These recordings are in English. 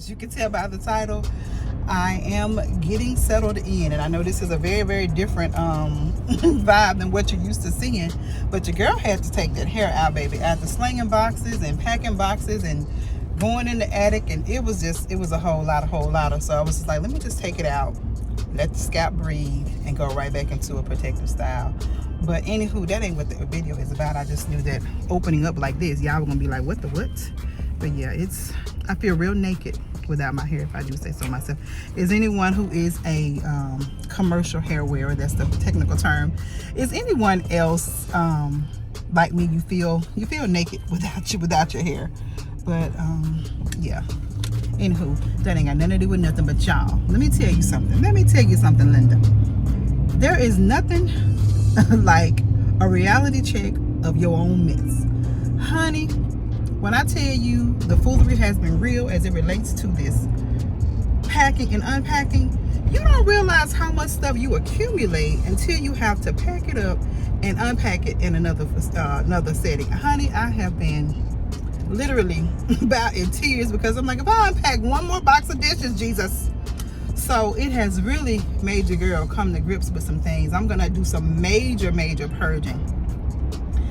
as you can tell by the title, I am getting settled in, and I know this is a very, very different vibe than what you're used to seeing, but your girl had to take that hair out, baby, after slinging boxes and packing boxes and going in the attic, and it was a whole lot of, so I was just like, let me just take it out, let the scalp breathe, and go right back into a protective style. But anywho, that ain't what the video is about. I just knew that opening up like this, y'all were gonna be like, what the what? But yeah, I feel real naked without my hair, if I do say so myself. Is anyone who is a commercial hair wearer, that's the technical term, is anyone else like me, you feel naked without your hair? But yeah, anywho, that ain't got nothing to do with nothing. But y'all, let me tell you something, Linda. There is nothing like a reality check of your own mess, honey. When I tell you the foolery has been real as it relates to this packing and unpacking, you don't realize how much stuff you accumulate until you have to pack it up and unpack it in another setting. Honey, I have been literally about in tears because I'm like, if I unpack one more box of dishes, Jesus. So it has really made your girl come to grips with some things. I'm gonna do some major purging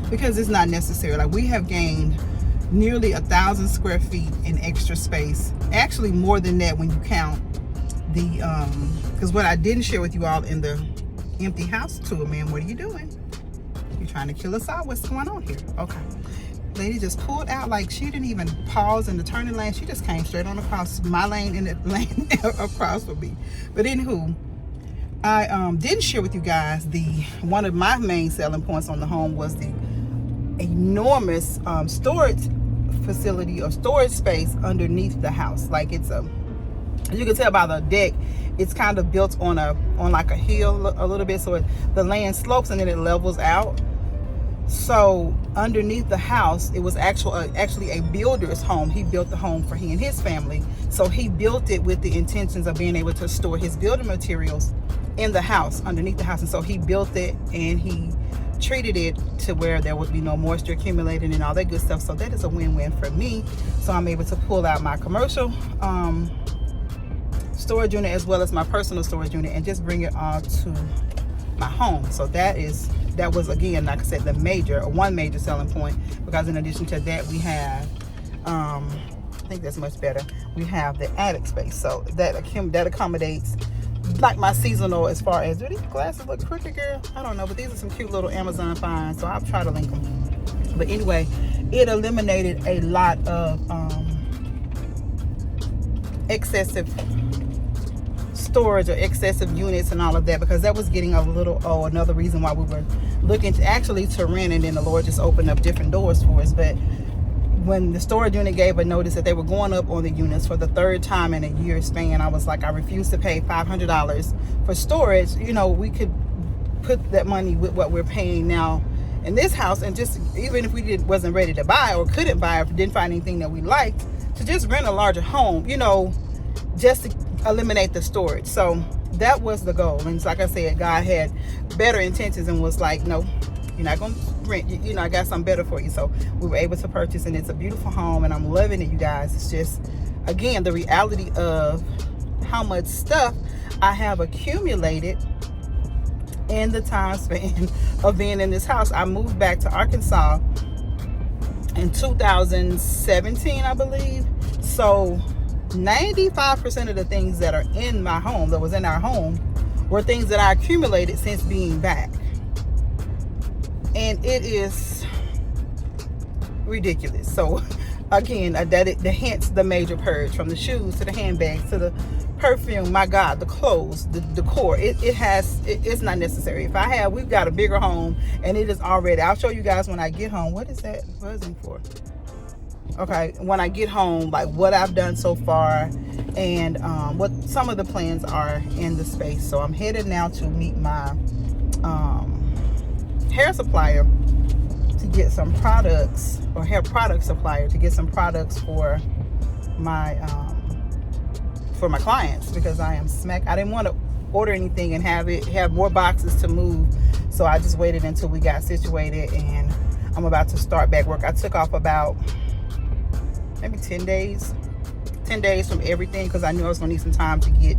because it's not necessary. Like, we have gained nearly 1,000 square feet in extra space, actually more than that when you count the because what I didn't share with you all in the empty house tour, man, what are you doing? You're trying to kill us all. What's going on here? Okay, lady just pulled out, like she didn't even pause in the turning lane. She just came straight on across my lane and the lane across from me. But anywho, I didn't share with you guys one of my main selling points on the home was the enormous storage facility or storage space underneath the house. Like, it's you can tell by the deck, it's kind of built on like a hill a little bit, so the land slopes and then it levels out. So underneath the house, it was actually a builder's home. He built the home for he and his family, so he built it with the intentions of being able to store his building materials in the house, underneath the house. And so he built it and he treated it to where there would be no moisture accumulating and all that good stuff. So that is a win-win for me. So I'm able to pull out my commercial storage unit as well as my personal storage unit and just bring it all to my home. So that was, again, like I said, one major selling point, because in addition to that, we have I think that's much better, we have the attic space. So that accommodates like my seasonal, as far as, do these glasses look crooked, girl? I don't know, but these are some cute little Amazon finds, so I'll try to link them. But anyway, it eliminated a lot of excessive storage or excessive units and all of that, because that was getting a little another reason why we were looking to rent, and then the Lord just opened up different doors for us. But when the storage unit gave a notice that they were going up on the units for the third time in a year span, I was like, I refuse to pay $500 for storage. You know, we could put that money with what we're paying now in this house, and just, even if we wasn't ready to buy or couldn't buy or didn't find anything that we liked, to just rent a larger home, you know, just to eliminate the storage. So that was the goal. And like I said, God had better intentions and was like, no, you're not gonna rent, you know, I got something better for you. So we were able to purchase, and it's a beautiful home, and I'm loving it, you guys. It's just, again, the reality of how much stuff I have accumulated in the time span of being in this house. I moved back to Arkansas in 2017, I believe. So 95% of the things that are in my home, that was in our home, were things that I accumulated since being back. And it is ridiculous. So again, hence the major purge, from the shoes to the handbags to the perfume, my God, the clothes, the decor. It's not necessary. We've got a bigger home, and it is already, I'll show you guys when I get home. What is that buzzing for? Okay, when I get home, like what I've done so far, and what some of the plans are in the space. So I'm headed now to meet my hair supplier to get some products, or hair product supplier to get some products for my clients, because I am I didn't want to order anything and have more boxes to move. So I just waited until we got situated, and I'm about to start back work. I took off about maybe 10 days 10 days from everything, because I knew I was gonna need some time to get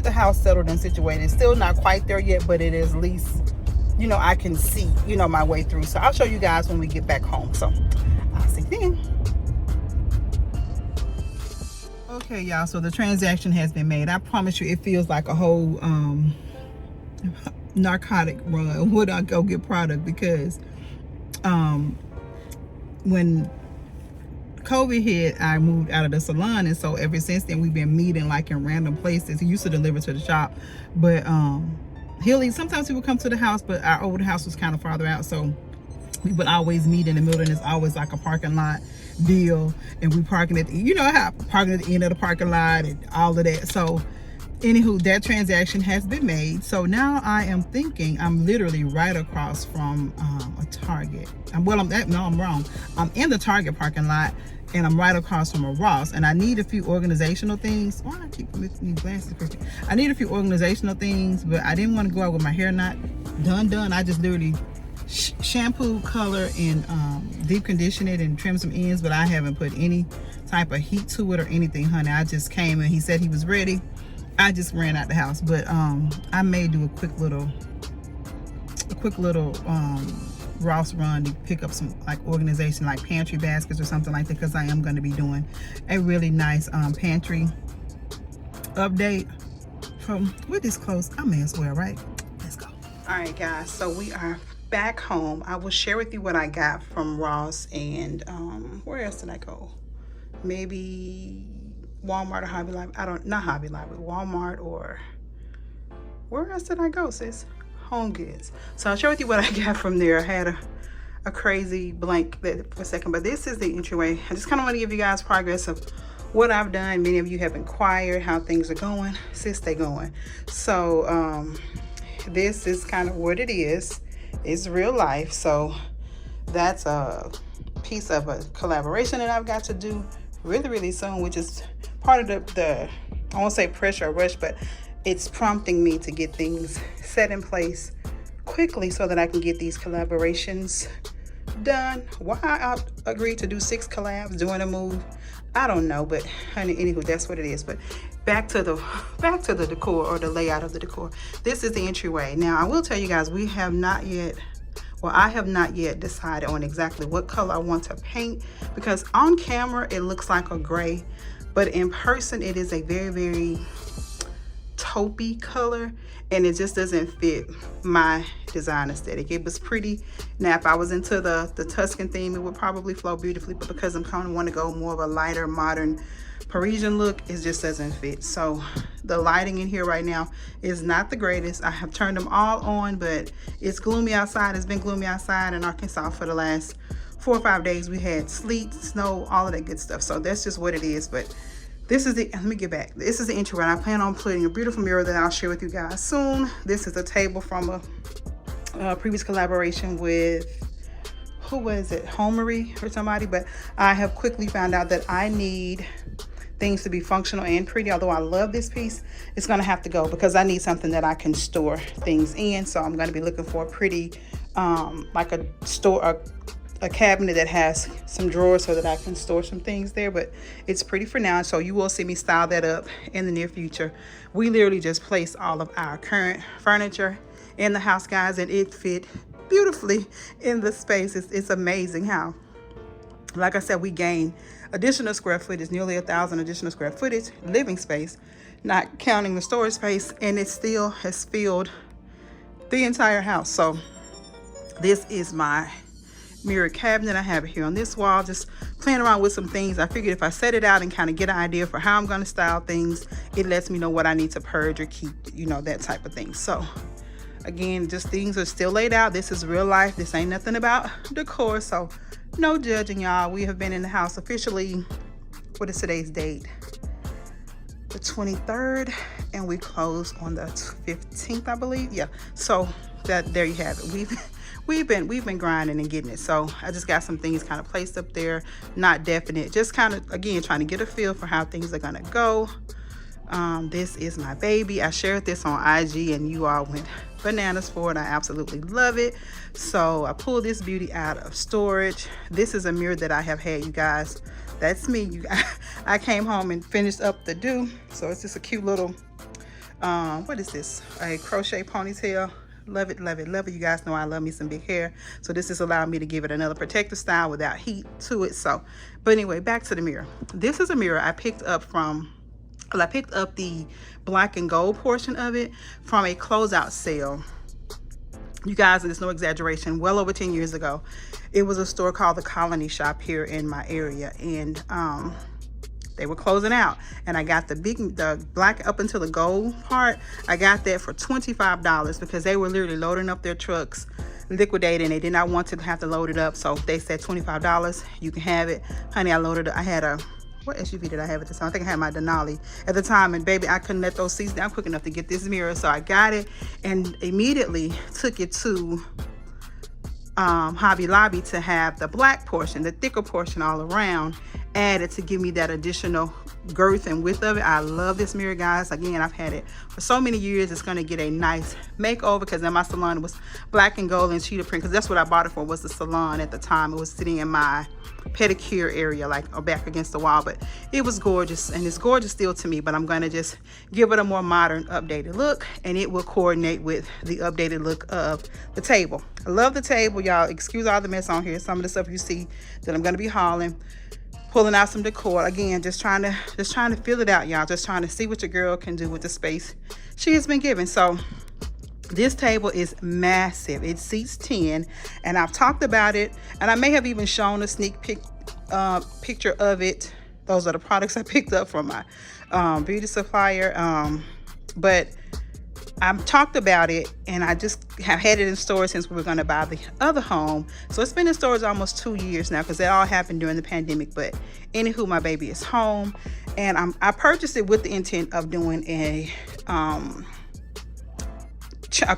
the house settled and situated. It's still not quite there yet, but it is at least, you know, I can see, you know, my way through. So I'll show you guys when we get back home. So I'll see you then. Okay, y'all, so the transaction has been made. I promise you, it feels like a whole narcotic run would I go get product, because when COVID hit, I moved out of the salon, and so ever since then we've been meeting like in random places. He used to deliver to the shop, but sometimes he would come to the house, but our old house was kind of farther out, so we would always meet in the middle, and it's always like a parking lot deal, and we parking at the, you know how parking at the end of the parking lot and all of that. So anywho, that transaction has been made. So now I am thinking, I'm literally right across from a Target. I'm wrong. I'm in the Target parking lot, and I'm right across from a Ross, and I need a few organizational things. Why do I keep mixing these glasses? I need a few organizational things, but I didn't want to go out with my hair not done. I just literally shampoo, color, and deep condition it and trim some ends, but I haven't put any type of heat to it or anything, honey. I just came and he said he was ready. I just ran out the house, but I may do a quick little Ross run to pick up some like organization, like pantry baskets or something like that, because I am going to be doing a really nice pantry update. From we're this close, I may as well, right? Let's go. All right, guys, so we are back home. I will share with you what I got from Ross, and where else did I go? Maybe Walmart or Hobby Lobby. Not Hobby Lobby, Walmart, or where else did I go, sis? Home Goods. So I'll share with you what I got from there. I had a crazy blank for a second, but this is the entryway. I just kind of want to give you guys progress of what I've done. Many of you have inquired how things are going. Sis, they going. So this is kind of what it is. It's real life. So that's a piece of a collaboration that I've got to do really soon, which is part of the I won't say pressure or rush, but it's prompting me to get things set in place quickly so that I can get these collaborations done. Why I agreed to do 6 collabs during a move, I don't know, but honey, anywho, that's what it is. But back to the decor, or the layout of the decor. This is the entryway. Now I will tell you guys, I have not yet decided on exactly what color I want to paint, because on camera it looks like a gray, but in person it is a very taupey color, and it just doesn't fit my design aesthetic. It was pretty. Now if I was into the Tuscan theme, it would probably flow beautifully, but because I'm kind of want to go more of a lighter modern Parisian look, it just doesn't fit. So the lighting in here right now is not the greatest. I have turned them all on, but it's gloomy outside. It's been gloomy outside in Arkansas for the last 4 or 5 days. We had sleet, snow, all of that good stuff. So that's just what it is. But this is let me get back. This is the entryway. I plan on putting a beautiful mirror that I'll share with you guys soon. This is a table from a previous collaboration with, who was it? Homery or somebody. But I have quickly found out that I need things to be functional and pretty. Although I love this piece, it's going to have to go, because I need something that I can store things in. So I'm going to be looking for a pretty like a cabinet that has some drawers so that I can store some things there. But it's pretty for now, so you will see me style that up in the near future. We literally just placed all of our current furniture in the house, guys, and it fit beautifully in the space. It's amazing how, like I said, we gained additional square footage, nearly 1,000 additional square footage living space, not counting the storage space, and it still has filled the entire house. So this is my mirror cabinet. I have it here on this wall, just playing around with some things. I figured if I set it out and kind of get an idea for how I'm going to style things, it lets me know what I need to purge or keep, you know, that type of thing. So again, just things are still laid out. This is real life. This ain't nothing about decor, so no judging, y'all. We have been in the house officially, what is today's date? The 23rd, and we closed on the 15th, I believe. Yeah, so that there you have it. We've been grinding and getting it. So I just got some things kind of placed up there, not definite, just kind of, again, trying to get a feel for how things are gonna go. This is my baby. I shared this on IG and you all went bananas for it. I absolutely love it. So I pulled this beauty out of storage. This is a mirror that I have had, you guys, that's me. I came home and finished up the do. So it's just a cute little, what is this? A crochet ponytail. Love it, love it, love it. You guys know I love me some big hair. So this is allowing me to give it another protective style without heat to it. So, but anyway, back to the mirror. This is a mirror I picked up from, well, I picked up the black and gold portion of it from a closeout sale. You guys, there's no exaggeration, well over 10 years ago. It was a store called the Colony Shop here in my area, and they were closing out, and I got the black up until the gold part. I got that for $25 because they were literally loading up their trucks, liquidating. They did not want to have to load it up, so they said $25, you can have it. Honey, I loaded it. I had a, what SUV did I have at the time? I think I had my Denali at the time, and baby, I couldn't let those seats down quick enough to get this mirror, so I got it and immediately took it to Hobby Lobby to have the black portion, the thicker portion all around, added to give me that additional girth and width of it. I love this mirror, guys. Again, I've had it for so many years. It's going to get a nice makeover because in my salon it was black and gold and cheetah print, because that's what I bought it for, was the salon at the time. It was sitting in my pedicure area, like back against the wall, but it was gorgeous, and it's gorgeous still to me, but I'm going to just give it a more modern, updated look, and it will coordinate with the updated look of the table. I love the table, y'all. Excuse all the mess on here. Some of the stuff you see that I'm going to be hauling, pulling out some decor. Again, just trying to feel it out, y'all. Just trying to see what your girl can do with the space she has been given. So this table is massive. It seats 10, and I've talked about it, and I may have even shown a sneak picture of it. Those are the products I picked up from my beauty supplier, but I've talked about it, and I just have had it in stores since we were going to buy the other home. So it's been in stores almost 2 years now, because that all happened during the pandemic. But anywho, my baby is home, and I purchased it with the intent of doing a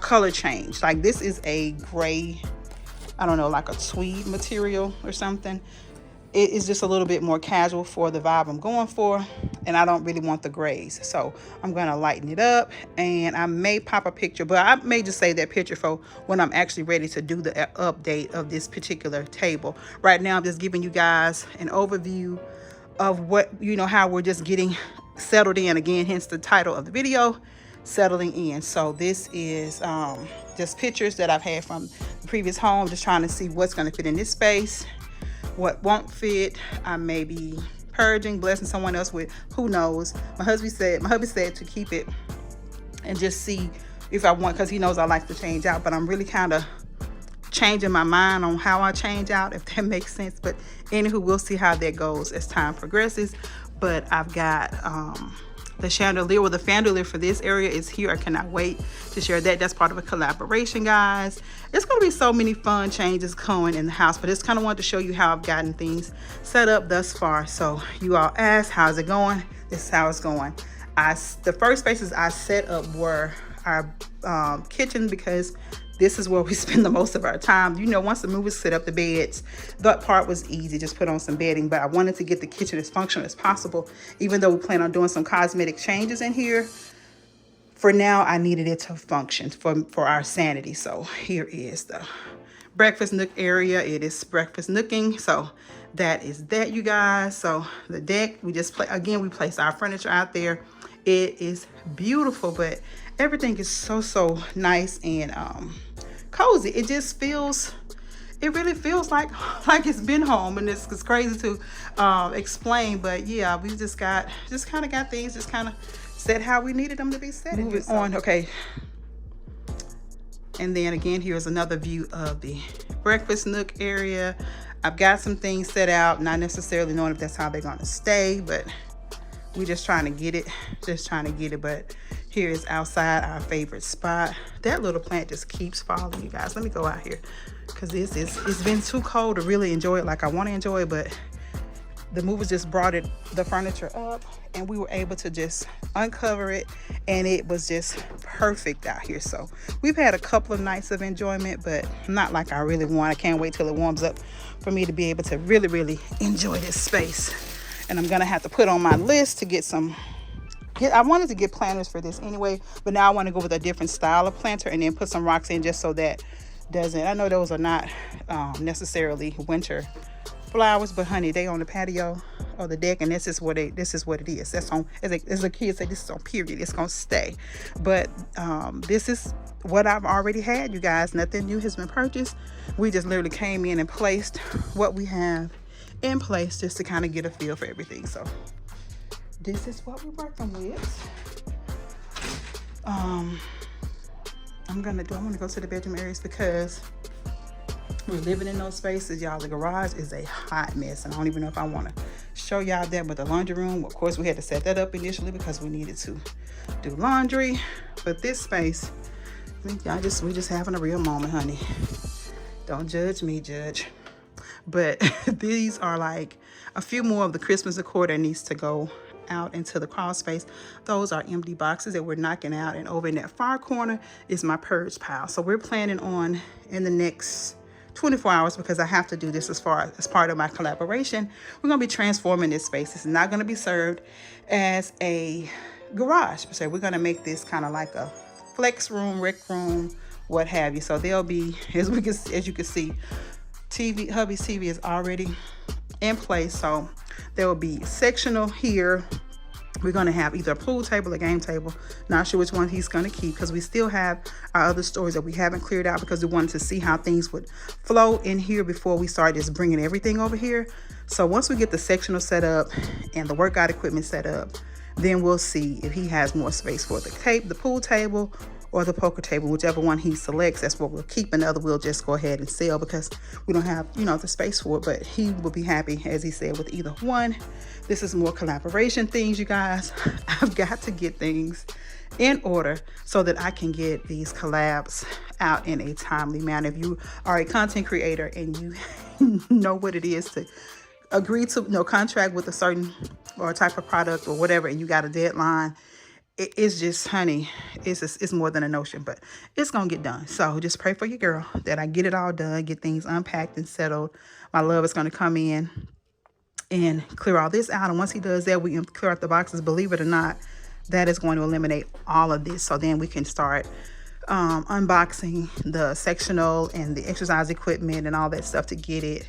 color change. Like, this is a gray, I don't know, like a tweed material or something. It is just a little bit more casual for the vibe I'm going for, and I don't really want the grays, so I'm going to lighten it up. And I may pop a picture, but I may just save that picture for when I'm actually ready to do the update of this particular table. Right now, I'm just giving you guys an overview of what, you know, how we're just getting settled in. Again, hence the title of the video, settling in. So this is just pictures that I've had from the previous home, just trying to see what's going to fit in this space, what won't fit. I may be purging, blessing someone else with, who knows. My hubby said to keep it and just see if I want, because he knows I like to change out, but I'm really kind of changing my mind on how I change out, if that makes sense. But anywho, we'll see how that goes as time progresses. But I've got the chandelier, well, the chandelier for this area is here. I cannot wait to share that. That's part of a collaboration, guys. It's going to be so many fun changes coming in the house, but just kind of wanted to show you how I've gotten things set up thus far. So you all asked, how's it going? This is how it's going. The first spaces I set up were our kitchen, because this is where we spend the most of our time. You know, once the movers set up the beds, that part was easy, just put on some bedding. But I wanted to get the kitchen as functional as possible, even though we plan on doing some cosmetic changes in here. For now, I needed it to function for our sanity. So here is the breakfast nook area. It is breakfast nooking. So that is that, you guys. So the deck, we just we place our furniture out there. It is beautiful, but everything is so nice and cozy. It just feels, it really feels like it's been home, and it's crazy to explain. But yeah, we just kind of got things just kind of set how we needed them to be set. Moving on, okay. And then again, here's another view of the breakfast nook area. I've got some things set out, not necessarily knowing if that's how they're going to stay, but we just trying to get it, but here is outside our favorite spot. That little plant just keeps falling, you guys. Let me go out here, because it's been too cold to really enjoy it like I want to enjoy it. But the movers just brought the furniture up, and we were able to just uncover it, and it was just perfect out here. So we've had a couple of nights of enjoyment, but not like I really want. I can't wait till it warms up for me to be able to really enjoy this space. And I'm gonna have to put on my list to get some. I wanted to get planters for this anyway, but now I want to go with a different style of planter and then put some rocks in, just so that doesn't. I know those are not necessarily winter flowers, but honey, they on the patio or the deck, and this is what it is. That's on, as a kid say, this is on period. It's gonna stay. But this is what I've already had, you guys. Nothing new has been purchased. We just literally came in and placed what we have in place just to kind of get a feel for everything. So this is what we're working with. I'm gonna go to the bedroom areas because we're living in those spaces, y'all. The garage is a hot mess, and I don't even know if I want to show y'all that. But the laundry room, of course, we had to set that up initially because we needed to do laundry. But this space, we're just having a real moment, honey. Don't judge me, judge. But these are like a few more of the Christmas decor that needs to go out into the crawl space. Those are empty boxes that we're knocking out, and over in that far corner is my purge pile. So we're planning on, in the next 24 hours, because I have to do this as part of my collaboration, we're going to be transforming this space. It's not going to be served as a garage per se. We're going to make this kind of like a flex room, rec room, what have you. So there'll be, as you can see, hubby's TV is already in place. So there will be sectional here. We're going to have either a pool table or game table. Not sure which one he's going to keep, because we still have our other stores that we haven't cleared out, because we wanted to see how things would flow in here before we start just bringing everything over here. So once we get the sectional set up and the workout equipment set up, then we'll see if he has more space for the pool table or the poker table. Whichever one he selects, that's what we'll keep, and the other we'll just go ahead and sell, because we don't have, the space for it. But he will be happy, as he said, with either one. This is more collaboration things, you guys. I've got to get things in order so that I can get these collabs out in a timely manner. If you are a content creator and you know what it is to agree to contract with a certain or a type of product or whatever, and you got a deadline, it's just, honey, it's more than a notion, but it's gonna get done. So just pray for your girl that I get it all done, get things unpacked and settled. My love is gonna come in and clear all this out, and once he does that, we can clear out the boxes. Believe it or not, that is going to eliminate all of this, so then we can start unboxing the sectional and the exercise equipment and all that stuff to get it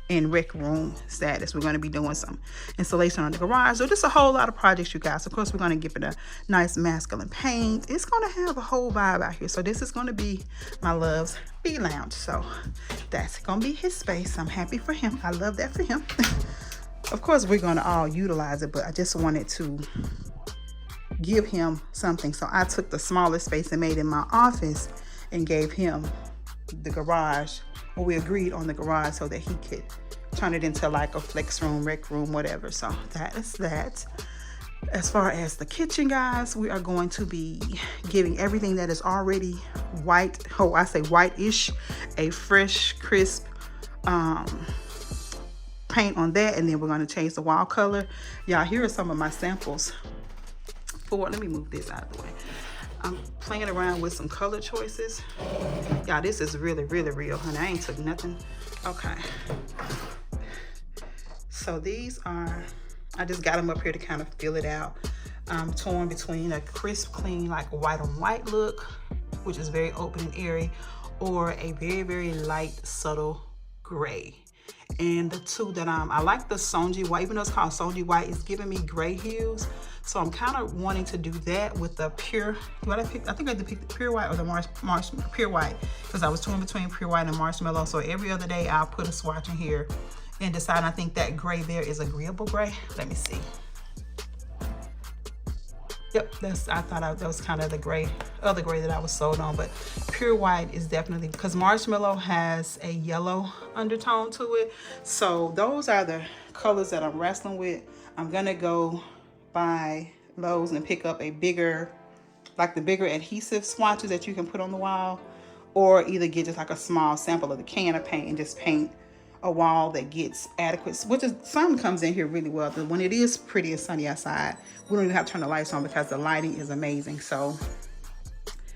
in rec room status. We're going to be doing some installation on the garage. So just a whole lot of projects, you guys. Of course, we're going to give it a nice masculine paint. It's going to have a whole vibe out here. So this is going to be my love's bee lounge. So that's going to be his space. I'm happy for him. I love that for him. Of course, we're going to all utilize it, but I just wanted to give him something. So I took the smallest space and made in my office and gave him the garage, or we agreed on the garage, so that he could turn it into like a flex room, rec room, whatever. So that is that. As far as the kitchen, guys, we are going to be giving everything that is already white, I say white-ish, a fresh, crisp paint on that, and then we're going to change the wall color. Y'all, here are some of my samples for, let me move this out of the way. I'm playing around with some color choices. Y'all, this is really, really real, honey. I ain't took nothing. Okay. So these are, I just got them up here to kind of fill it out. I'm torn between a crisp, clean, like white on white look, which is very open and airy, or a very, very light, subtle gray. And the two that I like the Sonji white, even though it's called Sonji white, it's giving me gray hues. So I'm kind of wanting to do that with the pure, what I picked, I think I had to pick the pure white or the pure white, because I was torn between pure white and marshmallow. So every other day I'll put a swatch in here and decide. I think that gray there is agreeable gray. Let me see. Yep, I thought that was kind of the other gray that I was sold on, but pure white is definitely, because marshmallow has a yellow undertone to it. So those are the colors that I'm wrestling with. I'm gonna go by Lowe's and pick up a bigger, like the bigger adhesive swatches that you can put on the wall, or either get just like a small sample of the can of paint and just paint a wall that gets adequate, which is, sun comes in here really well. But when it is pretty and sunny outside, we don't even have to turn the lights on because the lighting is amazing. So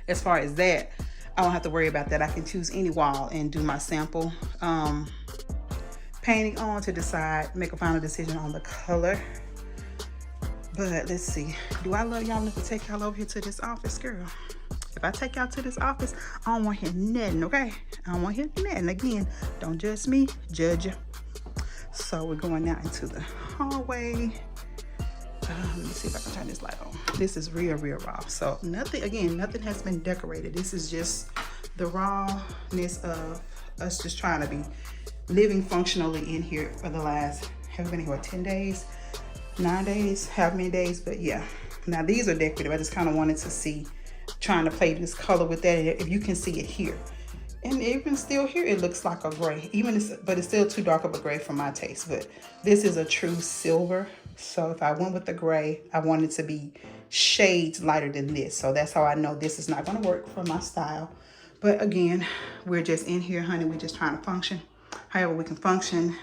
as far as that, I don't have to worry about that. I can choose any wall and do my sample painting on to decide, make a final decision on the color. But let's see, do I love y'all enough to take y'all over here to this office, girl? If I take y'all to this office, I don't want to hear nothing, okay? I don't want to hear nothing. Again, don't judge me, judge you. So we're going now into the hallway. Let me see if I can turn this light on. This is real raw. So nothing has been decorated. This is just the rawness of us just trying to be living functionally in here for the last, have been here 10 days, 9 days, however many days, but yeah. Now these are decorative. I just kind of wanted to see, trying to play this color with that, if you can see it here. And even still here, it looks like a gray, but it's still too dark of a gray for my taste. But this is a true silver. So if I went with the gray, I want it to be shades lighter than this. So that's how I know this is not gonna work for my style. But again, we're just in here, honey. We're just trying to function however we can function.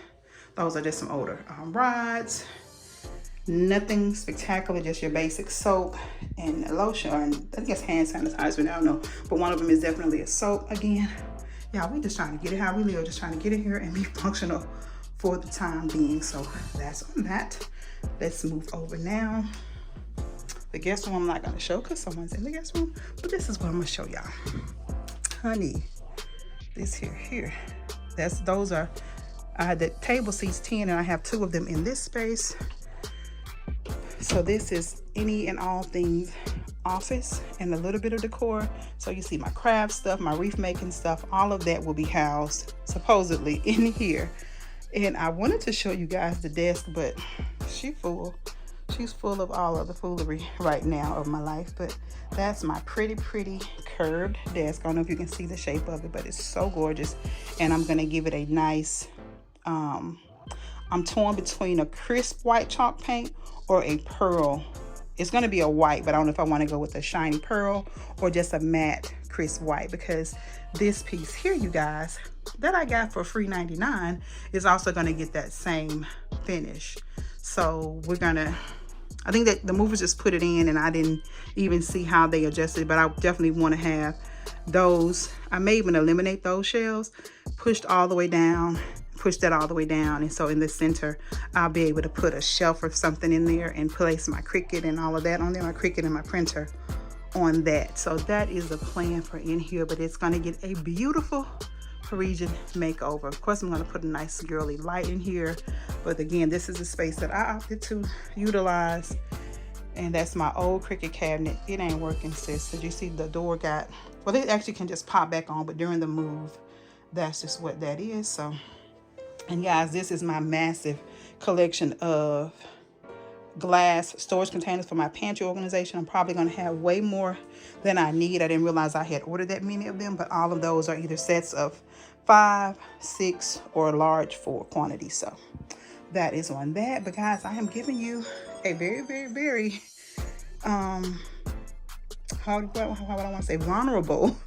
Those are just some older rods. Nothing spectacular, just your basic soap and lotion, or I guess hand sanitizer, I don't know. But one of them is definitely a soap again. Yeah, we just trying to get it how we live, just trying to get it here and be functional for the time being. So that's on that. Let's move over now. The guest room I'm not gonna show because someone's in the guest room, but this is what I'm gonna show y'all. Honey, this here. Those are, I had the table seats 10 and I have 2 of them in this space. So this is any and all things office and a little bit of decor. So you see my craft stuff, my wreath making stuff, all of that will be housed supposedly in here. And I wanted to show you guys the desk, but she's full of all of the foolery right now of my life. But that's my pretty curved desk. I don't know if you can see the shape of it, but it's so gorgeous. And I'm gonna give it a nice, I'm torn between a crisp white chalk paint or a pearl. It's gonna be a white, but I don't know if I wanna go with a shiny pearl or just a matte crisp white, because this piece here, you guys, that I got for free $99 is also gonna get that same finish. So we're gonna, I think that the movers just put it in and I didn't even see how they adjusted, but I definitely wanna have those. I may even eliminate those shelves, pushed all the way down, push that all the way down, and so in the center I'll be able to put a shelf or something in there and place my Cricut and all of that on there, my Cricut and my printer on that. So that is the plan for in here, but it's going to get a beautiful Parisian makeover. Of course I'm going to put a nice girly light in here, but again, this is a space that I opted to utilize, and that's my old Cricut cabinet. It ain't working, sis. As you see, the door got, well, it actually can just pop back on, but during the move, that's just what that is. So, and guys, this is my massive collection of glass storage containers for my pantry organization. I'm probably going to have way more than I need. I didn't realize I had ordered that many of them, but all of those are either sets of 5, 6, or large 4 quantity. So that is on that. But guys, I am giving you a very how would I want to say, vulnerable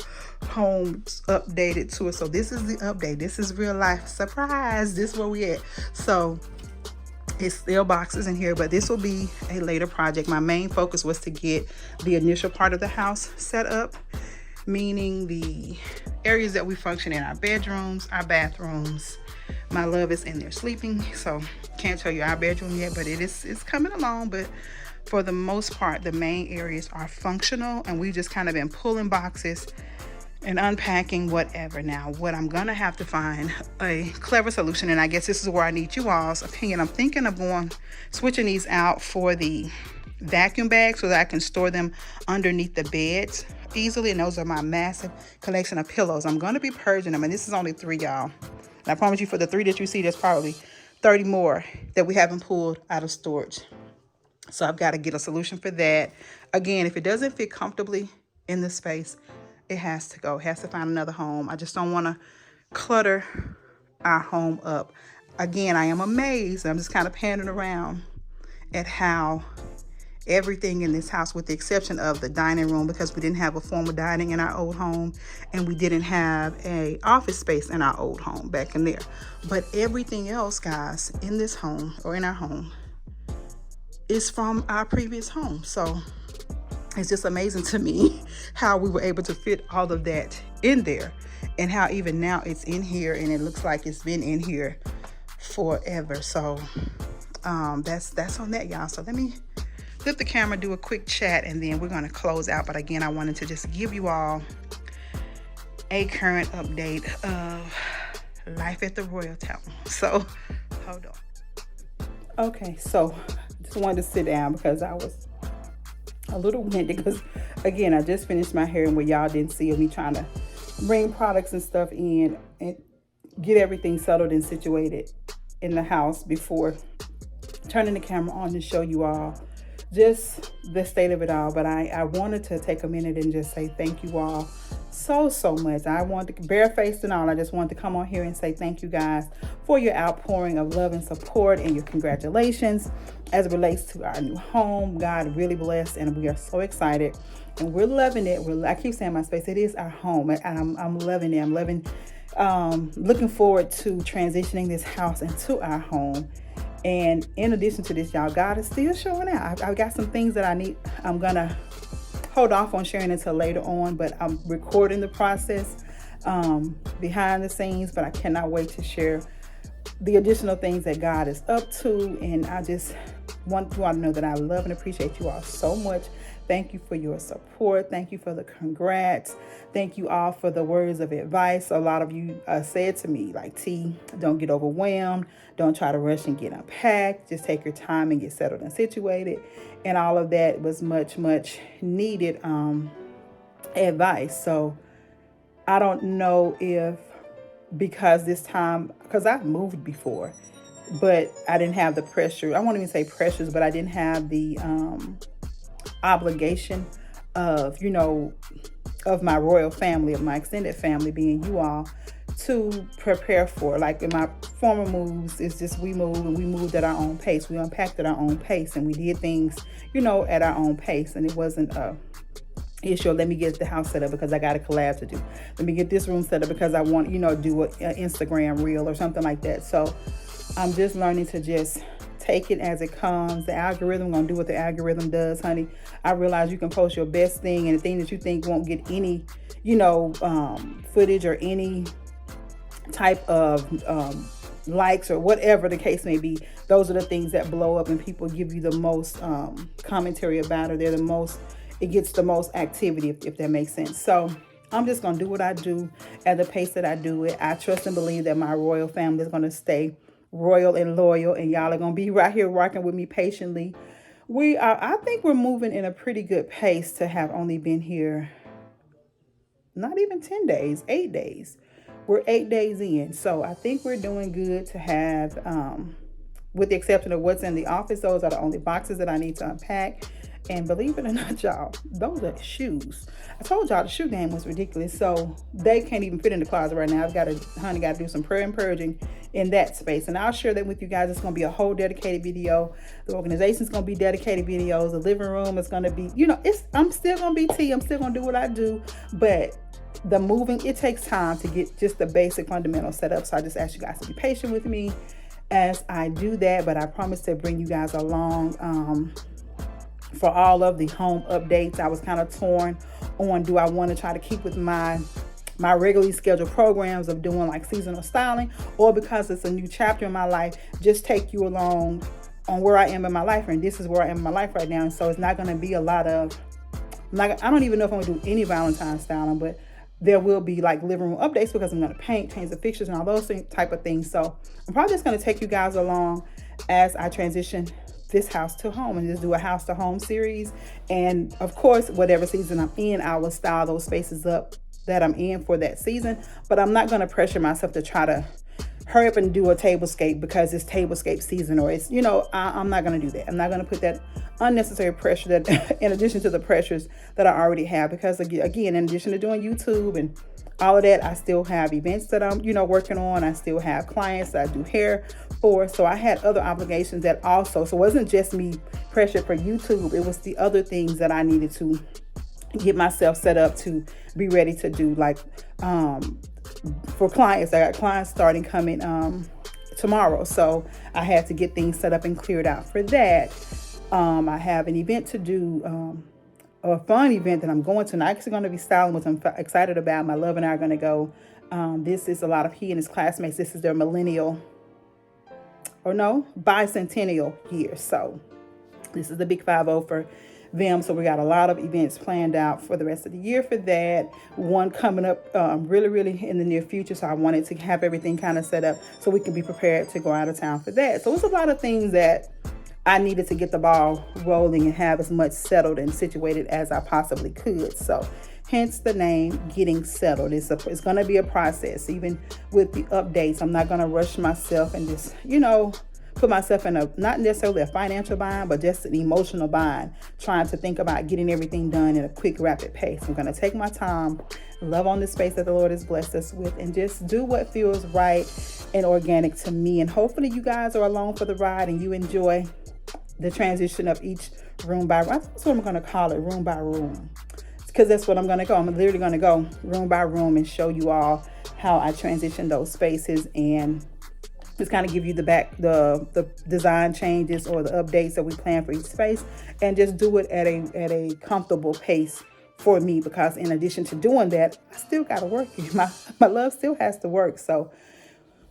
homes updated tour. So this is the update. This is real life. Surprise, this is where we at. So it's still boxes in here, but this will be a later project. My main focus was to get the initial part of the house set up, meaning the areas that we function in, our bedrooms, our bathrooms. My love is in there sleeping, so can't tell you our bedroom yet, but it's coming along. But for the most part, the main areas are functional, and we've just kind of been pulling boxes and unpacking whatever. Now, what I'm gonna have to find a clever solution, and I guess this is where I need you all's opinion. I'm thinking of switching these out for the vacuum bags so that I can store them underneath the beds easily, and those are my massive collection of pillows. I'm gonna be purging them, and this is only 3, y'all. And I promise you, for the 3 that you see, there's probably 30 more that we haven't pulled out of storage. So I've got to get a solution for that. Again, if it doesn't fit comfortably in the space, it has to go. It has to find another home. I just don't want to clutter our home up. Again, I am amazed. I'm just kind of panning around at how everything in this house, with the exception of the dining room, because we didn't have a formal dining in our old home, and we didn't have a office space in our old home back in there. But everything else, guys, in this home, or in our home, is from our previous home. So it's just amazing to me how we were able to fit all of that in there, and how even now it's in here and it looks like it's been in here forever. So that's on that, y'all. So let me flip the camera, do a quick chat, and then we're going to close out. But again, I wanted to just give you all a current update of life at the Royal Town. So Hold on. Okay, so just wanted to sit down because I was a little winded because, again, I just finished my hair and what y'all didn't see of me trying to bring products and stuff in and get everything settled and situated in the house before turning the camera on to show you all just the state of it all. But I wanted to take a minute and just say thank you all so much. I wanted to, barefaced and all, I just wanted to come on here and say thank you guys for your outpouring of love and support and your congratulations as it relates to our new home. God really blessed, and we are so excited and we're loving it. I keep saying my space, it is our home, and I'm loving it. I'm loving looking forward to transitioning this house into our home. And in addition to this, y'all, God is still showing out. I've got some things that I'm gonna hold off on sharing until later on, but I'm recording the process behind the scenes. But I cannot wait to share the additional things that God is up to. And I just want you all to know that I love and appreciate you all so much. Thank you for your support. Thank you for the congrats. Thank you all for the words of advice. A lot of you said to me, like, T, don't get overwhelmed. Don't try to rush and get unpacked. Just take your time and get settled and situated. And all of that was much needed advice. So I don't know if, because this time, because I've moved before, but I didn't have the pressure. I won't even say pressures, but I didn't have the obligation of, of my royal family, of my extended family, being you all, to prepare for. Like in my former moves, it's just we moved at our own pace. We unpacked at our own pace, and we did things, at our own pace. And it wasn't a issue, let me get the house set up because I got a collab to do. Let me get this room set up because I want, do an Instagram reel or something like that. So I'm just learning to just take it as it comes. The algorithm gonna do what the algorithm does, honey. I realize you can post your best thing and the thing that you think won't get any, footage or any type of likes or whatever the case may be. Those are the things that blow up and people give you the most commentary about it. It gets the most activity, if that makes sense. So I'm just gonna do what I do at the pace that I do it. I trust and believe that my royal family is gonna stay royal and loyal, and y'all are gonna be right here working with me patiently. I think we're moving in a pretty good pace to have only been here not even 10 days, 8 days. We're 8 days in. So I think we're doing good to have, with the exception of what's in the office, those are the only boxes that I need to unpack. And believe it or not, y'all, those are shoes. I told y'all the shoe game was ridiculous. So they can't even fit in the closet right now. I've got to do some prayer and purging in that space. And I'll share that with you guys. It's going to be a whole dedicated video. The organization's going to be dedicated videos. The living room is going to be, I'm still going to be T. I'm still going to do what I do. But the moving, it takes time to get just the basic fundamentals set up. So I just ask you guys to be patient with me as I do that. But I promise to bring you guys along for all of the home updates. I was kind of torn on, do I want to try to keep with my regularly scheduled programs of doing like seasonal styling, or because it's a new chapter in my life, just take you along on where I am in my life. And this is where I am in my life right now. And so it's not going to be a lot of, I don't even know if I'm going to do any Valentine's styling, but there will be like living room updates because I'm going to paint, change the fixtures and all those type of things. So I'm probably just going to take you guys along as I transition this house to home and just do a house to home series. And of course, whatever season I'm in, I will style those spaces up that I'm in for that season. But I'm not going to pressure myself to try to hurry up and do a tablescape because it's tablescape season, or it's, I'm not going to do that. I'm not going to put that unnecessary pressure that in addition to the pressures that I already have, because again, in addition to doing YouTube and all of that, I still have events that I'm, working on. I still have clients that I do hair for. So I had other obligations that also, so it wasn't just me pressured for YouTube. It was the other things that I needed to get myself set up to be ready to do. Like, for clients, I got clients coming tomorrow. So I had to get things set up and cleared out for that. I have an event to do, a fun event that I'm going to, and I'm actually going to be styling, which I'm excited about. My love and I are going to go. This is a lot of he and his classmates. This is their bicentennial year. So this is the big 5-0 for them. So we got a lot of events planned out for the rest of the year for that. One coming up really in the near future. So I wanted to have everything kind of set up so we can be prepared to go out of town for that. So it's a lot of things that I needed to get the ball rolling and have as much settled and situated as I possibly could. So hence the name, Getting Settled. It's going to be a process. Even with the updates, I'm not going to rush myself and just, put myself in not necessarily a financial bind, but just an emotional bind, trying to think about getting everything done in a quick, rapid pace. I'm going to take my time, love on the space that the Lord has blessed us with, and just do what feels right and organic to me. And hopefully you guys are along for the ride and you enjoy the transition of each room by room. That's what I'm going to call it, room by room. Because that's what I'm going to go. I'm literally going to go room by room and show you all how I transition those spaces and just kind of give you the design changes or the updates that we plan for each space, and just do it at a comfortable pace for me, because in addition to doing that, I still got to work. My love still has to work. So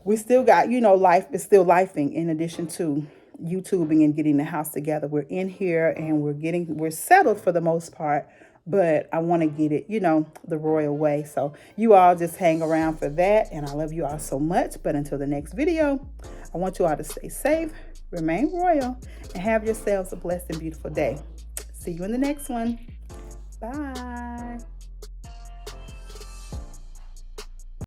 we still got, life is still lifing in addition to YouTubing and getting the house together. We're in here and we're settled for the most part, but I want to get it, the royal way. So you all just hang around for that. And I love you all so much. But until the next video, I want you all to stay safe, remain royal, and have yourselves a blessed and beautiful day. See you in the next one. Bye.